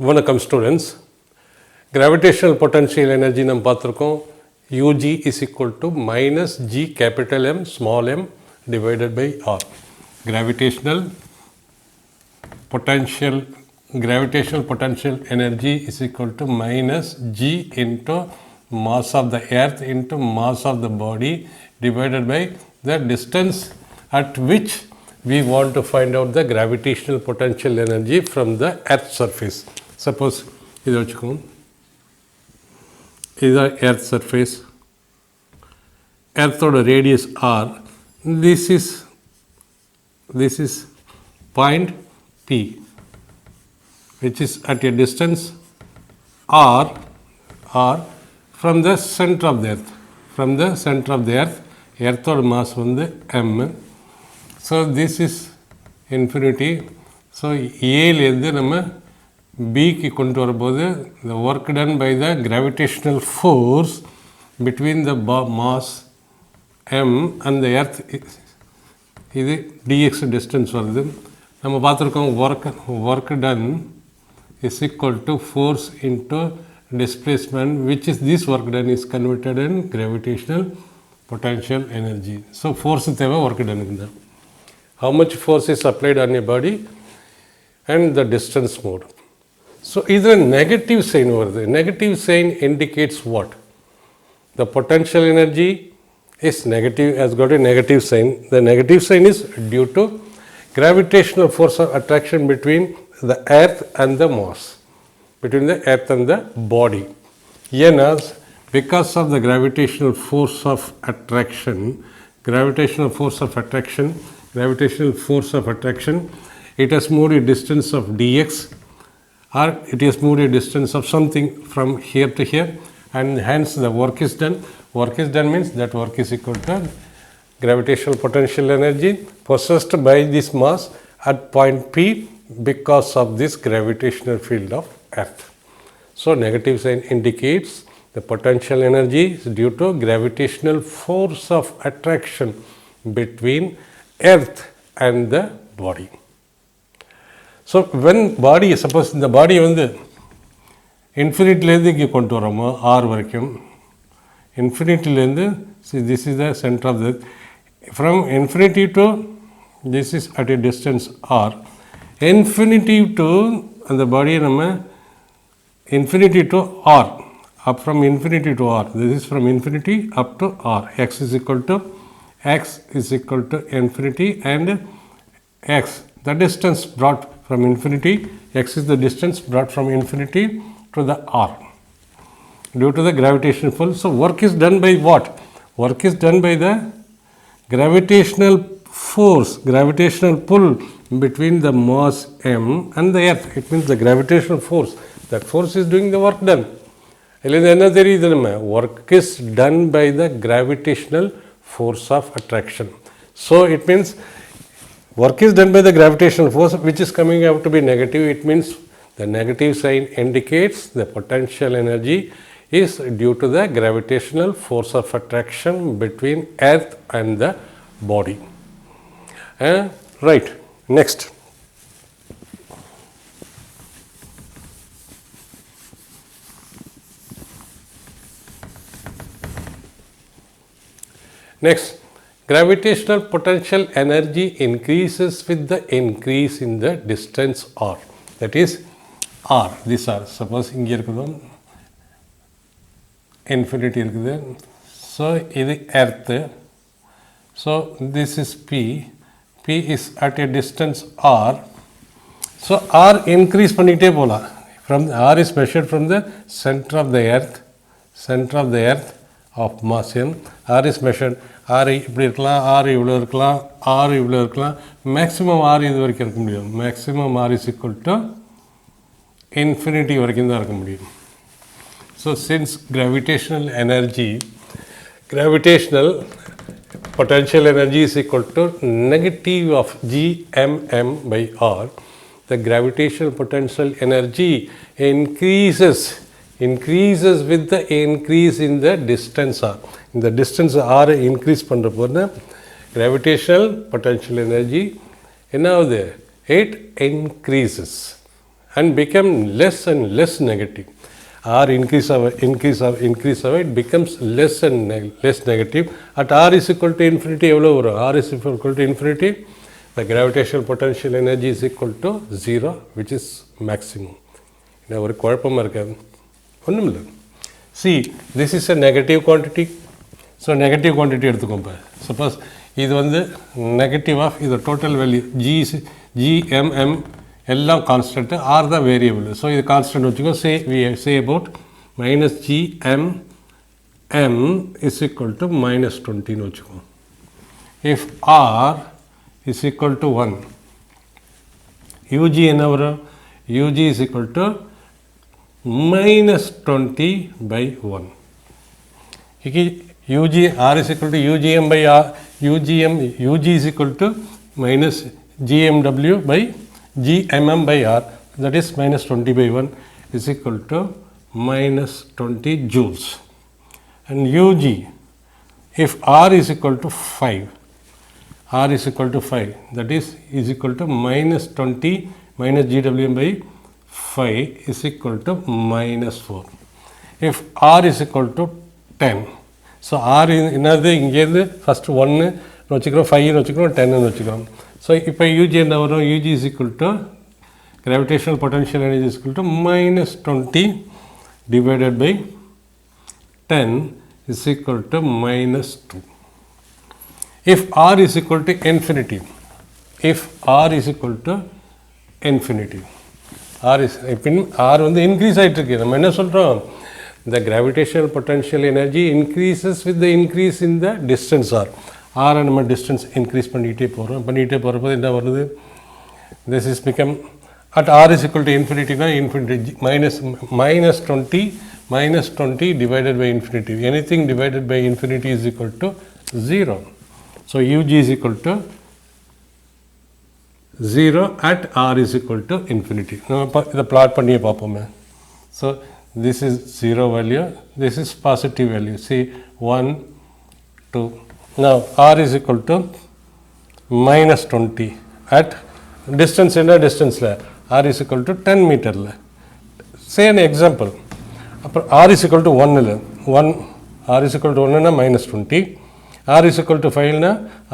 வணக்கம் students. Gravitational potential energy நம்ம பார்த்துருக்கோம். UG is equal to minus G capital M small m divided by R. Gravitational potential energy is equal to minus G into mass of the earth into mass of the body divided by the distance at which we want to find out the gravitational potential energy from the earth surface. Suppose இது வச்சுக்கோம், இதுதான் earth surface, earthோட radius r, this is point P which is at a distance r from the center of the earth. Earthோட mass வந்து m. So this is infinity. So ஏலேருந்து நம்ம Bக்கு கொண்டு வரும்போது the work done by the gravitational force between the mass m and the earth இது dx distance வருது. நம்ம பார்த்துருக்கோம் work done is equal to force into displacement, which is this work done is converted in gravitational potential energy. So force தேவை work done இருக்குதா, how much force is applied on a body and the distance moved. So either negative sign வருது. Negative sign indicates what? The potential energy is negative, has got a negative sign. The negative sign is due to gravitational force of attraction between the earth and the mass, between the earth and the body. Yes, because of the gravitational force of attraction, it has moved a distance of dx, or it has moved a distance of something from here to here, and hence the work is done. Work is done means that work is equal to gravitational potential energy possessed by this mass at point P because of this gravitational field of earth. So negative sign indicates the potential energy is due to gravitational force of attraction between earth and the body. So when body, suppose இந்த body வந்து இன்ஃபினிட்டிலேருந்து இங்கே கொண்டு வரோமோ r வரைக்கும், இன்ஃபினிட்டிலேருந்து see this is the center of the earth, from infinity to this is at a distance r, infinity to அந்த பாடியை நம்ம infinity to r, up from infinity to r, this is from infinity up to r, x is equal to infinity and x, the distance brought from infinity, x is the distance brought from infinity to the r due to the gravitational pull. So work is done by what? Work is done by the gravitational force, gravitational pull between the mass m and the earth. It means the gravitational force, that force is doing the work done. Work is done by the gravitational force of attraction. So it means work is done by the gravitational force which is coming out to be negative. It means the negative sign indicates the potential energy is due to the gravitational force of attraction between earth and the body. Right, next. Next, gravitational potential energy increases with the increase in the distance r. That is r. These are, suppose இங்கே இருக்குது infinity இருக்குது. So இது earth. So this is P. P is at a distance r. So r increase பண்ணிக்கிட்டே போகலாம். From r is measured from the center of the earth of mass m. R is measured. R இப்படி இருக்கலாம், R இவ்வளோ இருக்கலாம், R இவ்வளோ இருக்கலாம், maximum R இது வரைக்கும் இருக்க முடியும். Maximum R is equal to infinity வரைக்கும் தான் இருக்க முடியும். So since gravitational potential energy is equal to negative of Gmm by R, the gravitational potential energy increases with the increase in the distance r. இந்த distance r increase பண்ணுற போது gravitational potential energy என்ன ஆகுது? It increases. and become less and less negative. R increase it becomes less and less negative. At R is equal to infinity, R is equal to infinity, the gravitational potential energy is equal to 0, which is maximum. See, this is a negative quantity. So negative quantity எடுத்துக்கோங்க. Suppose இது வந்து negative of the total value G, M, எல்லாம் constant, R the variable. So இது constant வச்சுக்கோ. We say about minus G, M is equal to minus 20 வச்சுக்கோ. If R is equal to 1, UG என்ன வரும்? UG is equal to minus 20 by 1. UG, R is equal to UGM by R, UG is equal to minus GMW by GMM by R, that is minus 20 by 1 is equal to minus 20 joules. And UG, if R is equal to 5, that is equal to minus 20 minus GWM by 5 is equal to minus 4. If R is equal to 10, so R என்னது இங்கேருந்து first 1 வச்சுக்கிறோம், 5 வச்சுக்கிறோம், 10 வச்சுக்கிறோம். So இப்போ UG என்ன வரும்? UG is equal to gravitational potential energy is equal to minus 20 divided by 10 is equal to minus 2. If R is equal to infinity, R வந்து increase ஆகிட்டு இருக்கு. நம்ம என்ன சொல்கிறோம்? The gravitational potential energy increases with the increase in the distance R. R and நம்ம distance increase பண்ணிகிட்டே போகிறப்போ என்ன வருது? This is become at R is equal to infinity na infinity minus 20 divided by infinity. Anything divided by infinity is equal to 0. So UG is equal to 0 at R is equal to infinity. நம்ம இதை plot பண்ணியே பார்ப்போமே. So this is 0 value, this is positive value. See 1, 2. Now R is equal to minus 20 at distance என்ன டிஸ்டன்ஸில் R is equal to 10 மீட்டரில். Say an example. அப்புறம் R is equal to 1 R is equal to 1 minus 20. R is equal to 5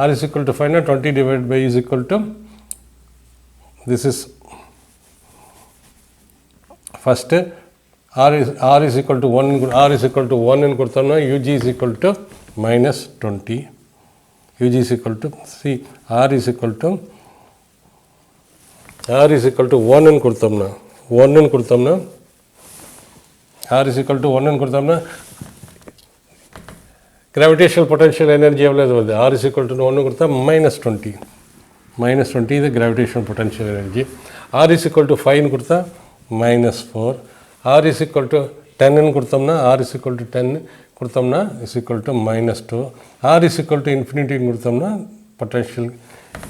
R is equal to 5 20 divided by is equal to, this is first R is equal to 1, R is equal to 1 and கொடுத்தோம்னா UG is equal to minus 20. UG is equal to, see R is equal to 1 and கொடுத்தோம்னா R is equal to 1 and கொடுத்தோம்னா gravitational potential energy எவ்வளவு வருது? R is equal to 1 கொடுத்தா minus 20 the gravitational potential energy. R is equal to 5 கொடுத்தா minus 4. R is equal to 10 ன்னு கொடுத்தோம்னா R is equal to 10 கொடுத்தோம்னா is equal to minus 2. R is equal to infinity கொடுத்தோம்னா potential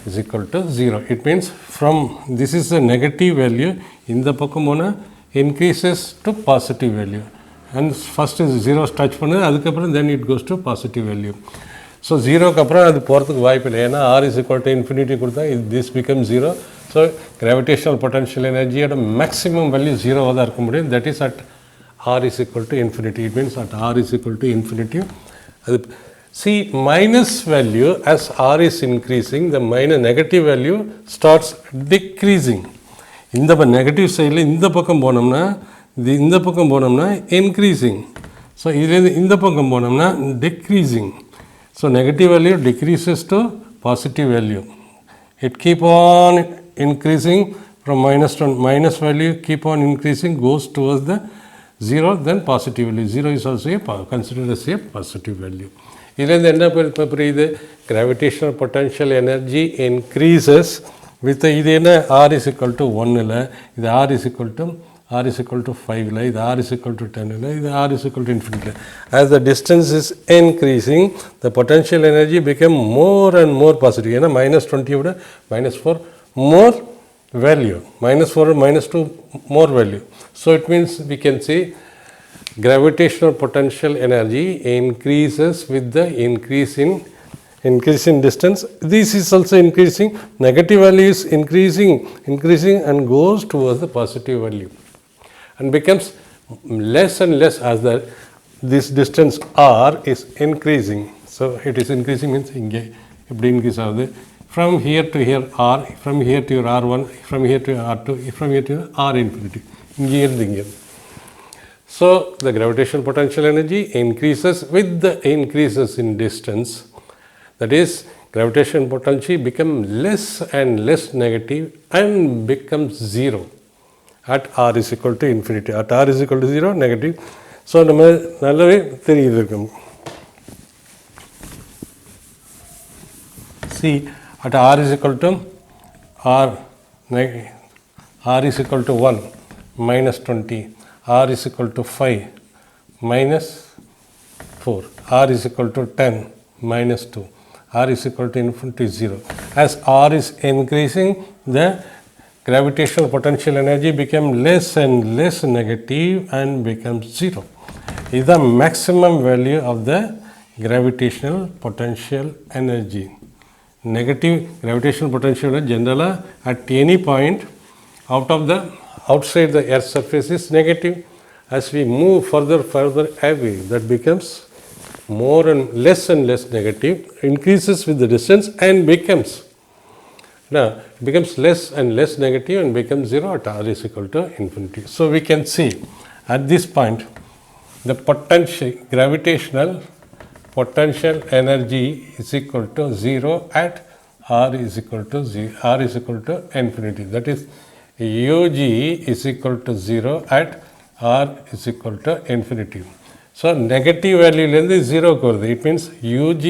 is equal to 0. It means from this is a negative value, இந்த பக்கம் போனால் increases to positive value. And first is 0 touch பண்ணுது, அதுக்கப்புறம் then it goes to positive value. So 0க்கு அப்புறம் அது போகிறதுக்கு வாய்ப்பு இல்லை. ஏன்னா R is equal to infinity கொடுத்தா this becomes 0. So gravitational potential energy at a maximum value 0 தான் இருக்க முடியும். That is at R is equal to infinity. It means at R is equal to infinity. See, minus value as R is increasing, the minus negative value starts decreasing. இந்த negative சைடில் இந்த பக்கம் போனோம்னா இந்த பக்கம் போனோம்னா இன்க்ரீஸிங். ஸோ இதுலேருந்து இந்த பக்கம் போனோம்னா decreasing. So negative value decreases to positive value. It keep on increasing from minus value keep on increasing, goes towards the 0, then positive value. 0 is also considered as a positive value. இதுலேருந்து என்ன புரியுது? Gravitational potential energy increases with இது என்ன R is equal to 1ல், இது R is equal to 5ல், இது R is equal to 10ல், இது R is equal to infinity. As the distance is increasing, the potential energy become more and more positive. ஏன்னா minus 20 விட minus 4 more value, minus 4 minus 2 more value. So it means we can say gravitational potential energy increases with the increase in increasing distance, this is also increasing, negative value is increasing and goes towards the positive value and becomes less and less as this distance r is increasing. So it is increasing means increase from here to here r, from here to r1, from here to r2, from here to r infinity. So the gravitational potential energy increases with the increases in distance. That is, gravitational potential becomes less and less negative and becomes zero at r is equal to infinity. At r is equal to 0, negative. So see, at r is equal to r is equal to 1 minus 20, r is equal to 5 minus 4, r is equal to 10 minus 2, r is equal to infinity 0. As r is increasing, the gravitational potential energy becomes less and less negative and becomes 0. Is the maximum value of the gravitational potential energy. Negative gravitational potential energy generally at any point outside the Earth's surface is negative. As we move further away, that becomes more and less negative, increases with the distance and becomes less and less negative and becomes 0 at r is equal to infinity. So we can see at this point the gravitational potential energy is equal to 0 at r is equal to infinity. That is, UG is equal to 0 at r is equal to infinity. So negative value is 0. It means UG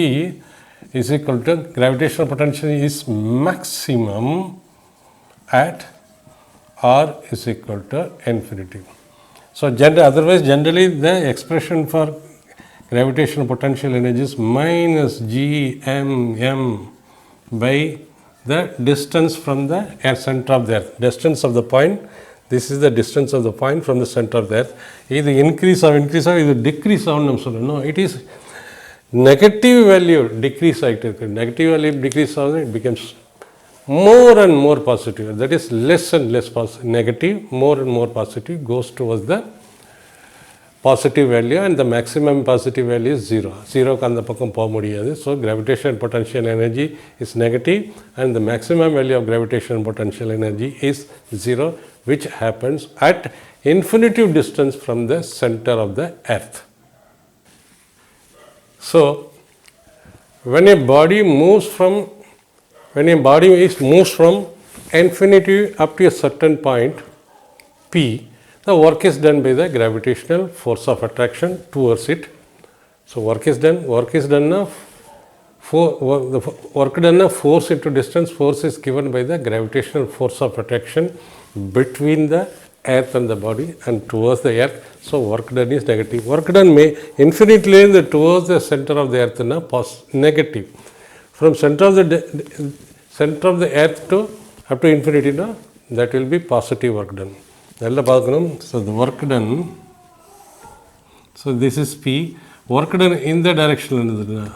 is equal to gravitational potential is maximum at r is equal to infinity. So otherwise generally the expression for gravitational potential energy is minus gmm by the distance from the center of the Earth. Distance of the point, this is the distance of the point from the center of the Earth. Either increase or either decrease. No, it is negative value decrease. Negative value decrease, it becomes more and more positive. That is less and less negative, more and more positive goes towards the positive value, and the maximum positive value is 0. 0 can the pakam poga mudiyadhu. So gravitational potential energy is negative and the maximum value of gravitational potential energy is 0, which happens at infinitive distance from the center of the Earth. So when a body moves from infinity up to a certain point P, the work is done by the gravitational force of attraction towards it. So work is done now. Force into distance. Force is given by the gravitational force of attraction between the Earth and the body and towards the Earth. So work done is negative. Work done may infinitely towards the center of the Earth negative. From center of the Earth to up to infinity, that will be positive work done. So the work done, so this is P, work done in the direction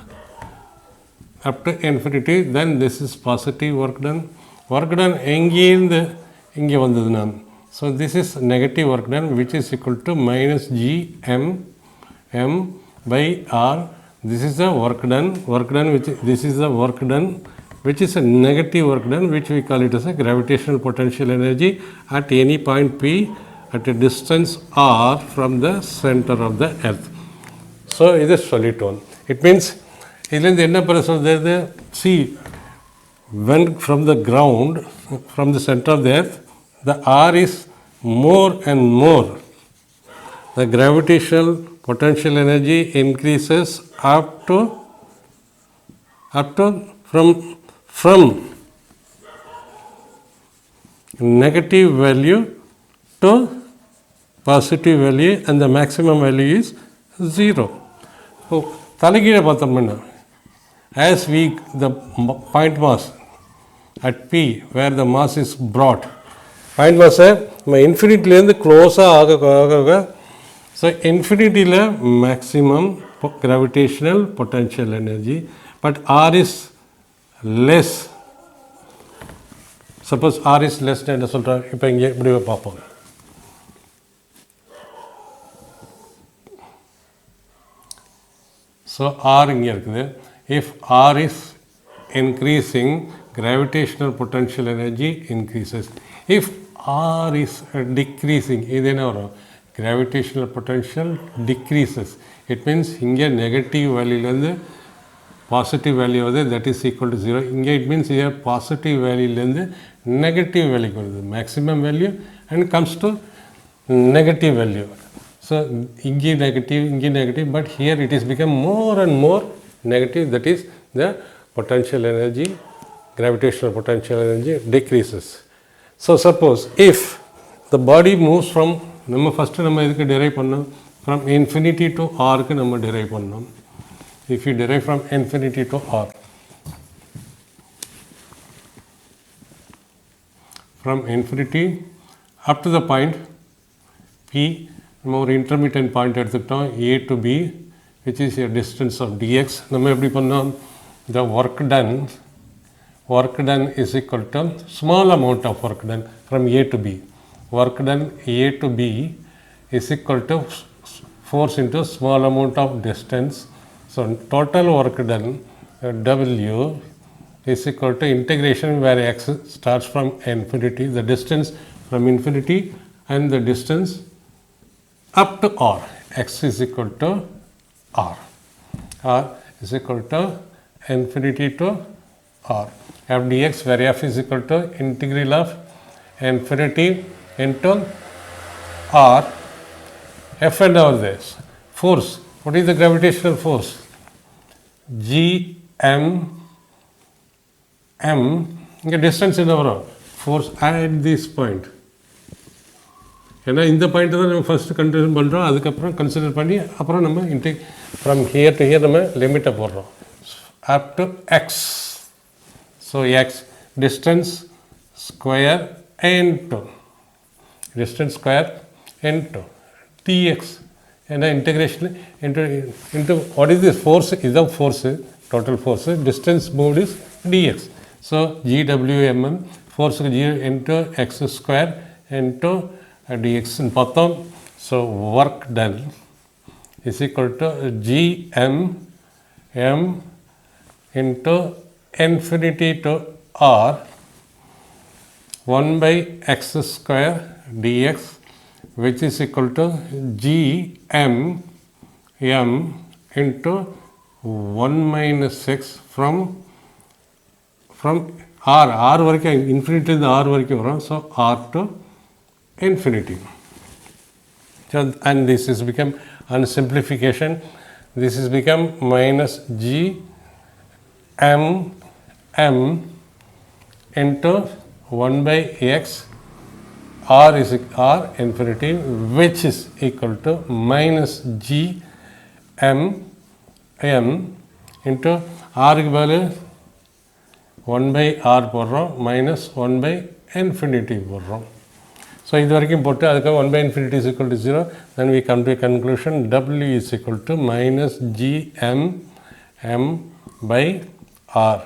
up to infinity, then this is positive work done. Work done so this is negative work done, which is equal to minus G M by R. This is the work done, this is the work done, which is a negative work done, which we call it as a gravitational potential energy at any point P at a distance r from the center of the Earth. So it is a solitone. It means see, when from the ground, from the center of the Earth, the r is more and more. The gravitational potential energy increases up to from negative value to positive value, and the maximum value is 0. So, as the point mass at P, where the mass is brought, point mass infinity close. So infinity maximum gravitational potential energy but R is less. Suppose R is less என்ன சொல்கிறேன், இப்போ இங்கே இப்படி பார்ப்போம். So R இங்கே இருக்குது. If R is increasing, gravitational potential energy increases. If R is decreasing, இது என்ன வரும், gravitational potential decreases. It means இங்கே நெகட்டிவ் வேல்யூலேருந்து பாசிட்டிவ் வேல்யூ வருது, தட் இஸ் ஈக்குவல் டு 0. இங்கே இட் மீன்ஸ் இங்கே பாசிட்டிவ் வேல்யூலேருந்து நெகட்டிவ் வேல்யூக்கு வருது, maximum value and comes to negative value. So இங்கே நெகட்டிவ், but here it is become more and more negative, that is the potential energy, gravitational potential energy decreases. So suppose if the body moves from, நம்ம first நம்ம இதுக்கு derive பண்ணோம், from infinity to r க்கு நம்ம derive பண்ணோம். If you derive from infinity to r, from infinity up to the point p, நம்ம ஒரு intermittent point எடுத்துக்கிட்டோம் a to b, which is a distance of dx. நம்ம எப்படி பண்ணோம், the work done is equal to small amount of work done from a to b. Work done a to b is equal to force into small amount of distance. So total work done w is equal to integration where x starts from infinity, the distance from infinity and the distance up to r. X is equal to r. R is equal to infinity to r. F dx where f is equal to integral of infinity into r. F and all this. Force. What is the gravitational force? G m m. Distance in our force at this point. ஏன்னா இந்த பாயிண்ட்டை தான் நம்ம first consider பண்ணுறோம், அதுக்கப்புறம் consider பண்ணி அப்புறம் நம்ம ஃப்ரம் ஹியர் டு ஹியர் நம்ம லிமிட்டை போடுறோம் up to x. So x distance square into distance square into dx. ஏன்னா integration into what is this force, இதுதான் force, total force. Distance move is dx. So GWMM ஃபோர்ஸுக்கு G into x square into dx in பார்த்தோம். So work done is equal to gm m into infinity to r 1 by x square dx, which is equal to gm m into 1 minus x from r வரைக்கும் infinity to r வரைக்கும் வரும். So r to infinity. So, and this is become on simplification, this is become minus g m m into 1 by x r is r infinity, which is equal to minus g m m into r க்கு பதிலு 1 by r போடுறோம், minus 1 by infinity போடுறோம். So இது வரைக்கும் போட்டு அதுக்காக 1 by infinity is equal to 0, then we come to a conclusion w is equal to minus gm m by r.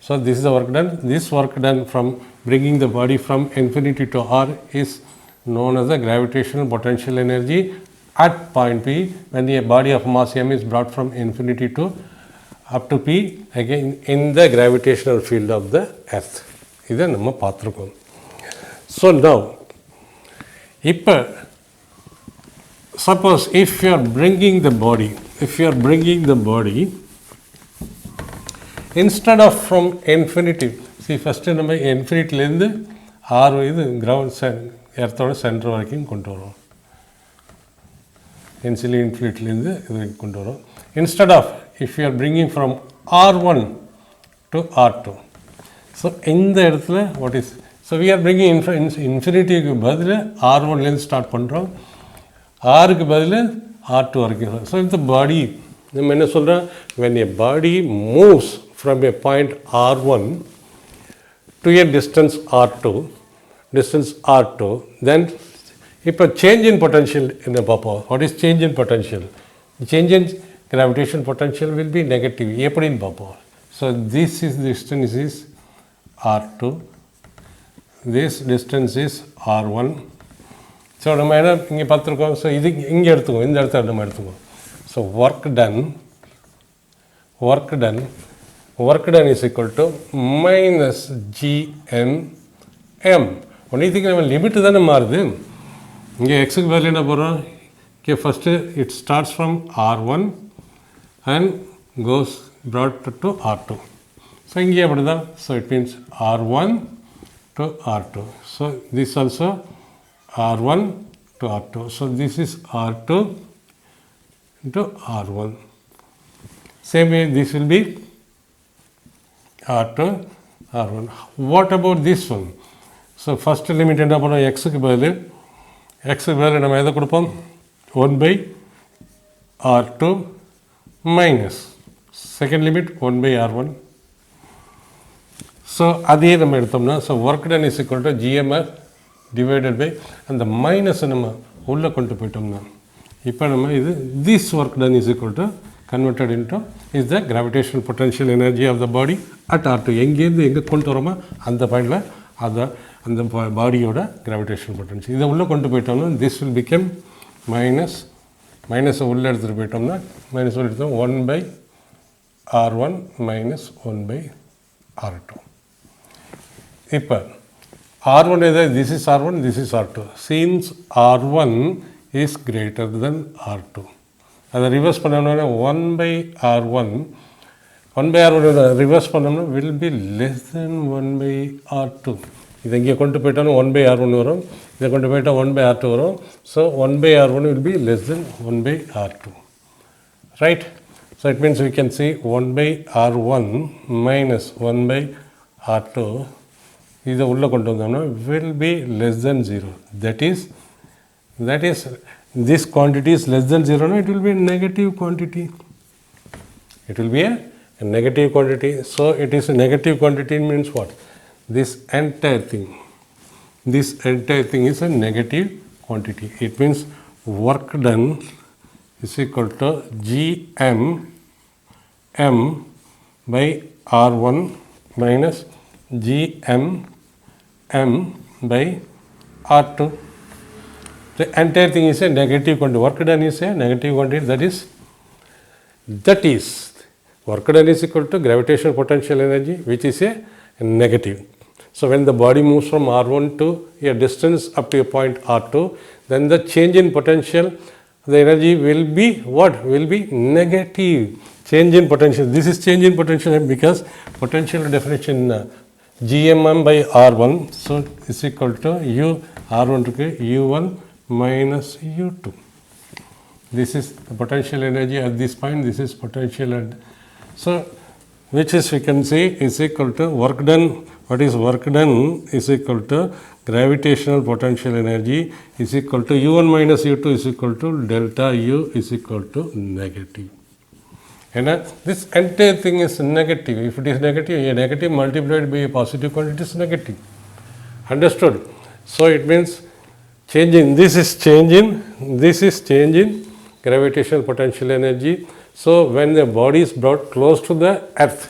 So this is the work done. This work done from bringing the body from infinity to r is known as the gravitational potential energy at point P, when the body of mass m is brought from infinity to up to P, again in the gravitational field of the earth. இதை நம்ம பார்த்துருக்கோம். So now இப்போ suppose if you are bringing the body instead of from infinity, see first நம்ம இன்ஃபினிட்டிலேருந்து or இது ground எர்த்தோட centre வரைக்கும் கொண்டு வரோம், இன்சிலி இன்ஃபினிட்டிலேருந்து இது கொண்டு வரோம். Instead of if you are bringing from R1 to R2, so இந்த இடத்துல what is, so we are bringing இன்ஃபினிட்டிக்கு பதில் R1லேருந்து ஸ்டார்ட் பண்ணுறோம், ஆருக்கு பதில் R2 வரைக்கும். ஸோ இந்த பாடி நம்ம என்ன சொல்கிறோம், when a body moves from a point R1 to a distance R2, then இப்போ சேஞ்ச் இன் பொட்டன்ஷியல் என்ன பார்ப்போம். What is change in potential? Change in gravitation potential will be negative. எப்படின்னு பார்ப்போம். So this is distance is r2, this distance is r1. So நம்ம என்ன இங்கே பார்த்துருக்கோம். So இது இங்கே எடுத்துக்கோம், இந்த இடத்த நம்ம எடுத்துக்கோம். So work done is equal to minus GMM. Only thing நம்ம லிமிட்டு தானே மாறுது. இங்கே எக்ஸுக்கு வேல்யூ என்ன போடுறோம்? Okay, first it starts from r1 and goes brought to r2. So இங்கே அப்படி தான். So it means r1 to r2. So this also r1 to r2. So this is r2 into r1. Same way this will be r2 r1. What about this one? So first limit என்ன பண்ணோம்? xக்கு பதில் நம்ம எதை கொடுப்போம்? 1 by r2 minus second limit 1 by r1. So அதே நம்ம எடுத்தோம்னா, so work done is equal to GMR divided by அந்த மைனஸை நம்ம உள்ளே கொண்டு போயிட்டோம்னா, இப்போ நம்ம இது this work done is equal to converted into is the gravitational potential energy of the body at R2. எங்கேருந்து எங்கே கொண்டு வரோமோ அந்த பாயிண்டில் அந்த பாடியோட கிராவிடேஷனல் பொட்டன்ஷியல் இதை உள்ளே கொண்டு போயிட்டோம்னா திஸ் வில் பிகம் மைனஸை உள்ளே எடுத்துகிட்டு போயிட்டோம்னா மைனஸ் உள்ளே எடுத்தோம் 1 by r1 minus 1 by r2. இப்போ r1 is this is r1, this is r2. Since r1 is greater than r2, அதை ரிவர்ஸ் பண்ணோம்னா 1 by r1 ரிவர்ஸ் பண்ணோம்னா will be less than 1 by r2. இதை இங்கே கொண்டு போயிட்டோம்னா 1 by r1 வரும், இதை கொண்டு போயிட்டால் 1 by r2 வரும். So 1 by r1 will be less than 1 by r2, right? So it means we can see 1 by r1 minus 1 by r2 இதை உள்ளே கொண்டு வந்தோம்னா will be less than 0. That is this quantity is less than 0. No, it will be a negative quantity. It will be a negative quantity. So it is a negative quantity means what? This entire thing is a negative quantity. It means work done is equal to gm m by r1 minus gm m by r2. The entire thing is a negative quantity. Work done is a negative quantity. That is work done is equal to gravitational potential energy, which is a negative. So when the body moves from r1 to a distance up to a point r2, then the change in potential, the energy will be what? Will be negative. Change in potential. This is change in potential because potential definition gmm by r1. So is equal to u r1 to u1 minus u2. This is the potential energy at this point. This is potential and so which is we can say is equal to work done. What is work done is equal to gravitational potential energy is equal to u1 minus u2 is equal to delta u is equal to negative. And this entire thing is negative. If it is negative, a negative multiplied by a positive quantity is negative. Understood? So it means this is change in gravitational potential energy. So when the body is brought close to the earth,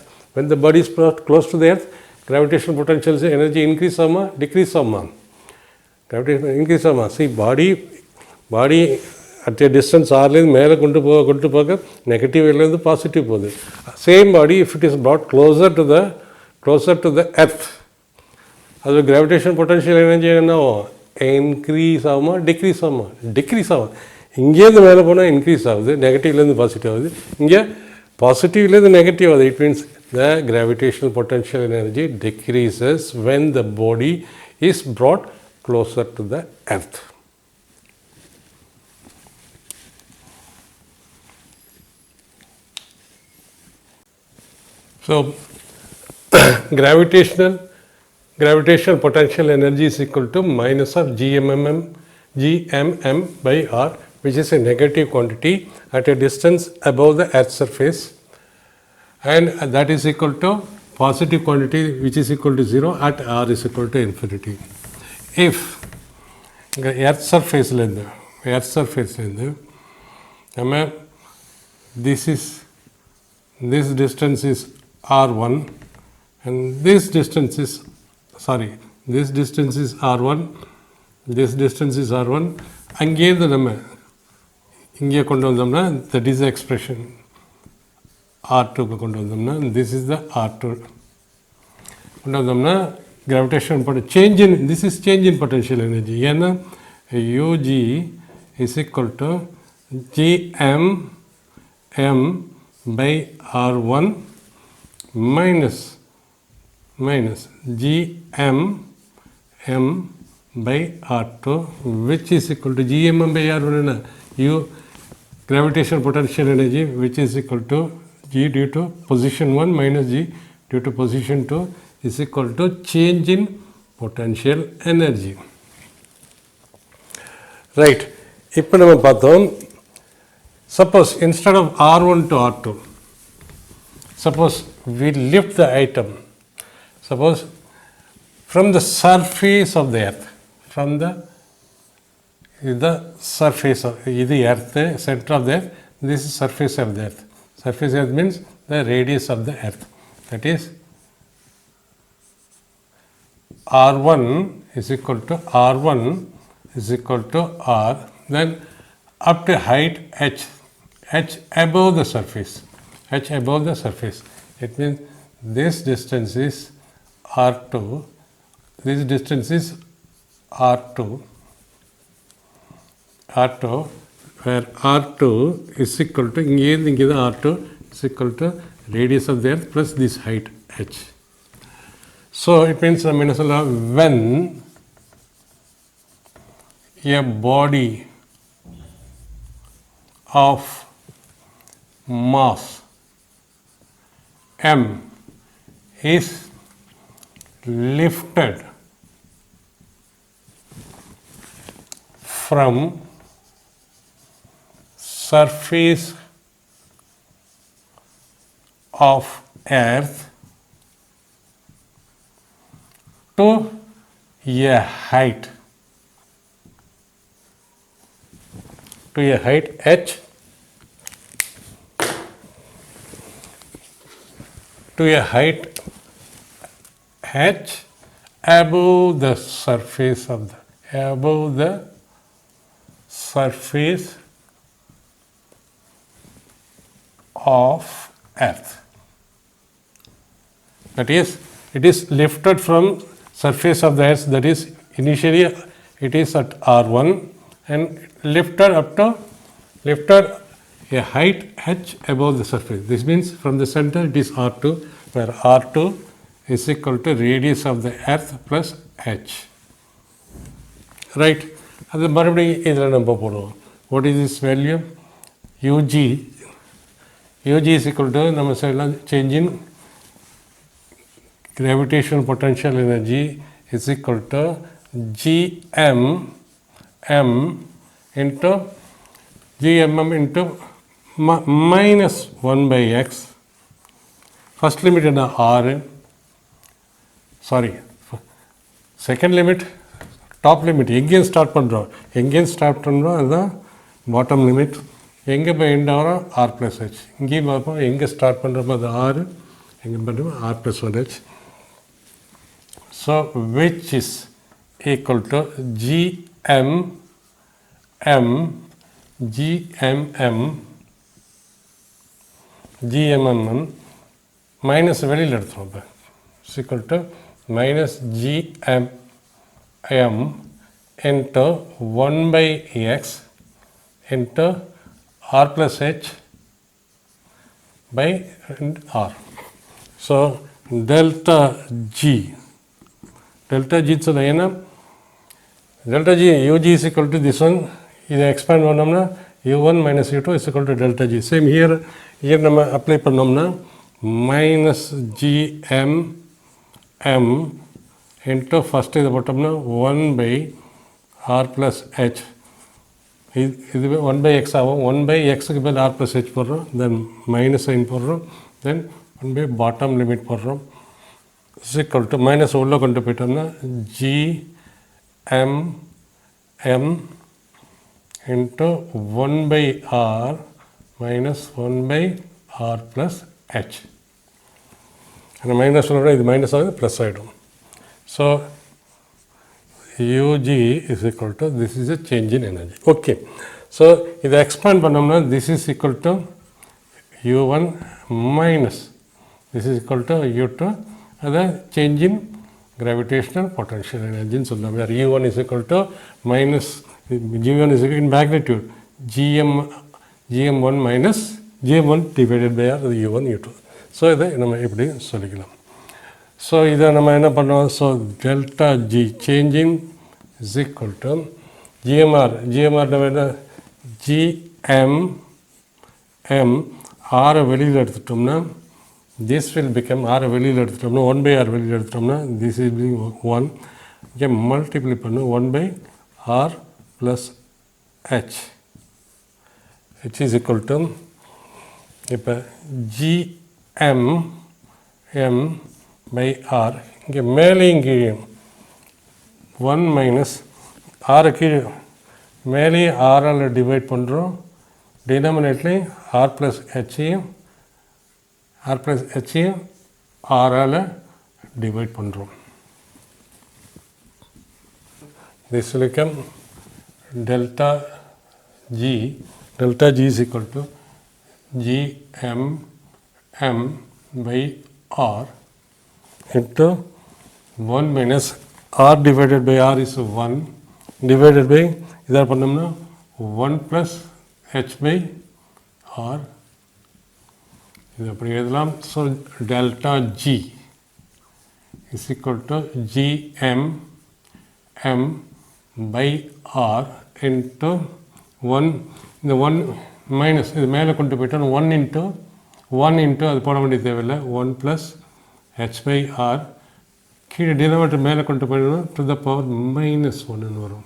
gravitational potential energy increase or decrease or gravitational increase or see body at a distance r-லேருந்து மேலே கொண்டு போக நெகட்டிவ்லேருந்து positive போகுது. Same body if it is brought closer to the earth, அது gravitation potential energy என்ன ஆகும்? Increase ஆகுமா degrees ஆகும். இங்கேருந்து மேலே போனால் இன்க்ரீஸ் ஆகுது, நெகட்டிவ்லேருந்து பாசிட்டிவ் ஆகுது. இங்கே பாசிட்டிவ்லேருந்து நெகட்டிவ் ஆகுது. It means the gravitational potential energy decreases when the body is brought closer to the earth. So gravitational potential energy is equal to minus of gmm by r, which is a negative quantity at a distance above the earth's surface, and that is equal to positive quantity which is equal to 0 at r is equal to infinity. If earth surface this distance is r1 and this distance is r1, this distance is r1. அங்கேருந்து நம்ம இங்கே கொண்டு வந்தோம்னா that is the expression r2க்கு கொண்டு வந்தோம்னா this is the r2 கொண்டு வந்தோம்னா gravitation change in this is change in potential energy. ஏன்னா ug is equal to gm m by r1 minus gm m by r2 which is equal to gm m by r1 u gravitational potential energy which is equal to g due to position 1 minus g due to position 2 is equal to change in potential energy. Right. இப்போ நம்ம பார்த்தோம் suppose instead of r1 to r2 suppose we lift the item, suppose from the surface of the earth, from the surface of the earth, center of the earth, this is surface of the earth. Surface of the earth means the radius of the earth, that is r1 is equal to r1 is equal to r, then up to height h above the surface, h above the surface. It means this distance is r2, this distance is r2 where r2 is equal to இங்கே தான் r2 is equal to radius of the earth plus this height h. So it means நம்ம என்ன சொல்லலாம், when a body of mass m is lifted from surface of earth to a height h, to a height h above the surface of the surface of earth. That is, it is lifted from surface of the earth, that is initially it is at r1 and lifted a height h above the surface. This means from the center it is r2 where r2 is equal to radius of the earth plus h. Right. அது மறுபடியும் இதில் நம்ம போடுவோம். What is this value? ug is equal to நம்ம சொல்லலாம் change in gravitational potential energy is equal to gm m into gmm into minus 1 by x. First limit என்ன r, sorry, second limit top limit எங்கேயும் start பண்ணுறோம் அதுதான் bottom limit. எங்கே போய் end ஆகிறோம் R plus H. இங்கேயும் பார்ப்போம் எங்கே ஸ்டார்ட் பண்ணுறோமோ அது ஆறு, எங்கே பண்ணுறோமோ R plus one H. So which is equal to GMM minus வெளியில் எடுத்துரும். இப்போ equal to minus GMM into 1 by x into r plus h by r. So delta G சொல்ல ஏன்னா delta G ug is equal to this one. இதை expand பண்ணோம்னா u1 minus u2 is equal to delta G. Same here நம்ம apply பண்ணோம்னா minus GMM into first இது போட்டோம்னா 1 by r plus h. இதுவே 1 by x ஆகும். 1 by xக்கு பதில் r plus h போடுறோம், தென் மைனஸ் சைன் போடுறோம், தென் 1 by பாட்டம் லிமிட் போடுறோம். இஸ் ஈக்குவல் டு மைனஸ் உள்ளே கொண்டு போயிட்டோம்னா GMM into 1 by r minus 1 by r plus h. அந்த மைனஸ் ஒன்று இது மைனஸ் ஆகுது ப்ளஸ் ஆகிடும். So ug is equal to this is a change in energy. Okay, so இதை எக்ஸ்பேண்ட் பண்ணோம்னா this is equal to u1 minus this is equal to u2, அது change in gravitational potential energy ன்னு சொல்லலாம். where u1 is equal to minus g1 is equal in magnitude gm1 minus gm1 divided by r u1 u2. So இதை நம்ம இப்படி சொல்லிக்கலாம். So இதை நம்ம என்ன பண்ணோம், so delta G changing is equal to GMR GM ஆரை வெளியில் எடுத்துட்டோம்னா திஸ் வில் பிகம் ஆரை வெளியில் எடுத்துட்டோம்னா 1/r வெளியில் எடுத்துட்டோம்னா திஸ் இஸ் பி 1 இங்கே மல்டிப்ளை பண்ணு 1/r plus H is equal to இப்போ ஜிஎம் by r இங்கே மேலேயும் கீழே 1 மைனஸ் ஆரை கீழே மேலேயும் ஆரால் டிவைட் பண்ணுறோம், டினாமினேட்லேயும் ஆர் ப்ளஸ் ஹெச்சையும் ஆரால் டிவைட் பண்ணுறோம். This will become delta g is equal to gm by r into 1 minus r divided by r is 1 divided by இதை பண்ணோம்னா 1 plus h by r, இது அப்படி எழுதலாம். So delta g is equal to gm by r into 1, இந்த 1 minus இது மேலே கொண்டு போயிட்டோம் 1 into அது போட வேண்டிய தேவையில்லை 1 plus h by r கீழே டினாமினேட்டர் மேலே கொண்டு போயிடணும் டு த பவர் மைனஸ் ஒன்றுன்னு வரும்,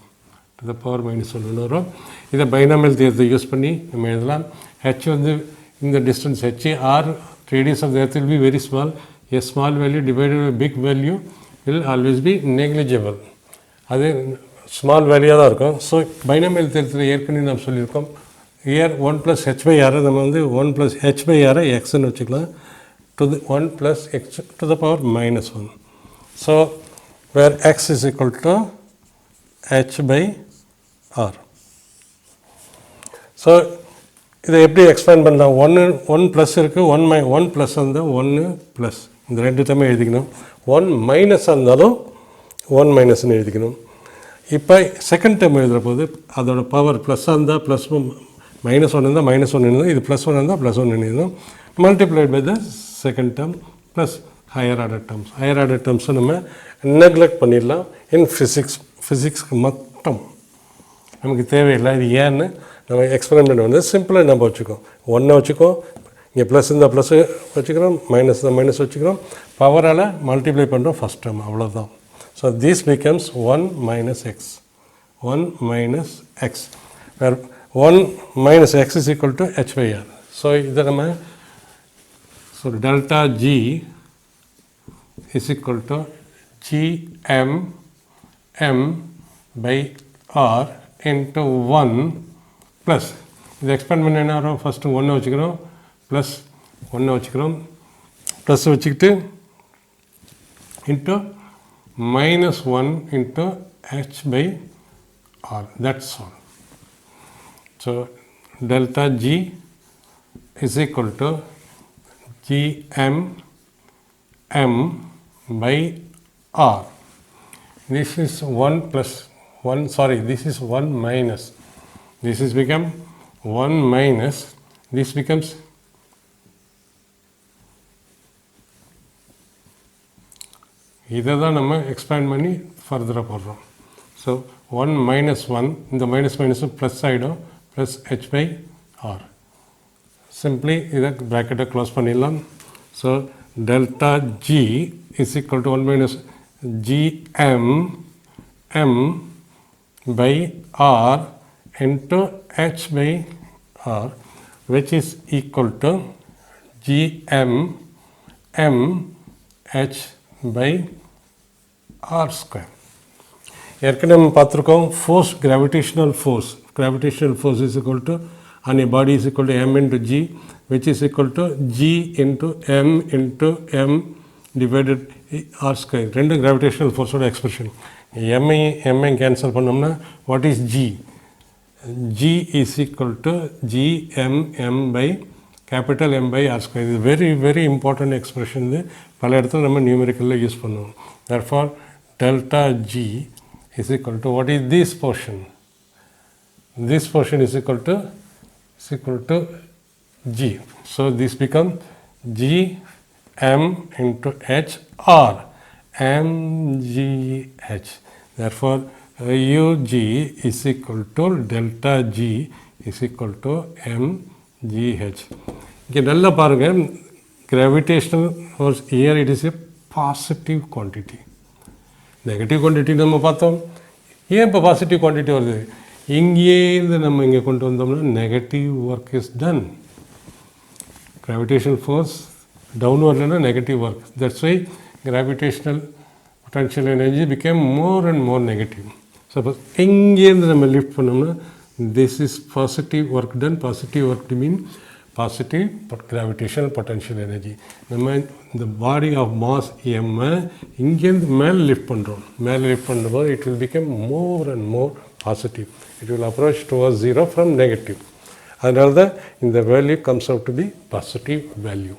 டு த பவர் மைனஸ் ஒன்றுன்னு வரும். இதை பைனாமியல் தியரத்தை யூஸ் பண்ணி நம்ம எழுதலாம். ஹெச் வந்து இந்த distance H, R radius of the earth will be very small, a small value divided by big value will always be negligible, அது ஸ்மால் வேல்யூவாக தான் இருக்கும். ஸோ பைனாமியல் தியரத்தில் ஏற்கனவே நாம் சொல்லியிருக்கோம் இயர் 1 plus h by r நம்ம வந்து 1 plus h by r எக்ஸ்ன்னு வச்சுக்கலாம் to the 1 plus x to the power minus 1. So where x is equal to h by r. So இதை எப்படி எக்ஸ்பேண்ட் பண்ணலாம், 1 ப்ளஸ் இருக்குது 1 ப்ளஸ் இருந்தால் 1 ப்ளஸ் இந்த ரெண்டு தம்மே எழுதிக்கணும், 1 மைனஸ் இருந்தாலும் 1 மைனஸ்ன்னு எழுதிக்கணும். இப்போ செகண்ட் டேர்ம் எழுதுகிற போது அதோட பவர் ப்ளஸ்ஸாக இருந்தால் ப்ளஸ் மைனஸ் 1 இருந்தால் மைனஸ் 1 எழுதணும், இது +1 இருந்தால் +1 எழுதணும், multiplied by the second term plus higher order டேர்ம்ஸை நம்ம நெக்லெக்ட் பண்ணிடலாம். இன் ஃபிசிக்ஸ்க்கு மட்டும் நமக்கு தேவையில்லை. இது ஏன்னு நம்ம எக்ஸ்பெரிமெண்ட் வந்து சிம்பிளாக நம்ம வச்சுக்கோம், 1 வச்சுக்கோம், இங்கே ப்ளஸ் இருந்தால் ப்ளஸ் வச்சுக்கிறோம், மைனஸ் இருந்தால் மைனஸ் வச்சுக்கிறோம், பவரால் மல்டிப்ளை பண்ணுறோம் ஃபஸ்ட் டேர்ம், அவ்வளோதான். So this becomes 1 minus x, 1 minus x, where 1 minus x is equal to h by r. So இதை நம்ம so delta g is equal to gm by r into 1 plus இது expand பண்ண என்ன வரும், first 1 வச்சுக்கிறோம் plus 1 வச்சுக்கிறோம் plus வச்சுக்கிட்டு into minus 1 into h by r, that's all. So delta g is equal to gm by r. This is 1 plus 1, sorry, this is 1 minus, this is become 1 minus, this becomes இதை தான் நம்ம expand பண்ணி ஃபர்தராக போடுறோம். So 1 minus 1 இந்த minus மைனஸும் plus ஆகிடும், plus h by r. Simply இதை ப்ராக்கெட்டை க்ளோஸ் பண்ணிடலாம். So delta g is equal to 1 minus gm by r into h by r, which is equal to gm h by r square. ஏற்கனவே நம்ம பார்த்துருக்கோம் force, gravitational force is equal to on a body is equal to m into g, which is equal to g into m divided R square. ரெண்டு gravitational ஃபோர்ஸோட expression. எம்ஐ cancel பண்ணோம்னா what is G? G is equal to GMM by capital M by R square. இது very very important expression. இது பல இடத்துல நம்ம நியூமெரிக்கலில் யூஸ் பண்ணுவோம். therefore delta G is equal to what is this portion? This portion is equal to G. So this become GM into H or MGH. Therefore UG is equal to delta G is equal to MGH. இங்கே நல்லா பாருங்கள், gravitational force here it is a positive quantity. Negative quantity நம்ம பார்த்தோம். ஏன் இப்போ positive quantity வருது? இங்கேருந்து நம்ம இங்கே கொண்டு வந்தோம்னா negative work is done. Gravitational force down வரலன்னா negative work. That's why gravitational potential energy became more and more negative. Suppose இங்கேருந்து நம்ம லிஃப்ட் பண்ணோம்னா this is positive work done. Positive work mean positive gravitational potential energy. நம்ம இந்த body of mass எம்மை இங்கேருந்து மேலே lift பண்ணுறோம். மேலே லிஃப்ட் பண்ணும்போது it will become more and more positive. It will approach towards zero from negative. அதனால தான் இந்த value comes out to be positive value.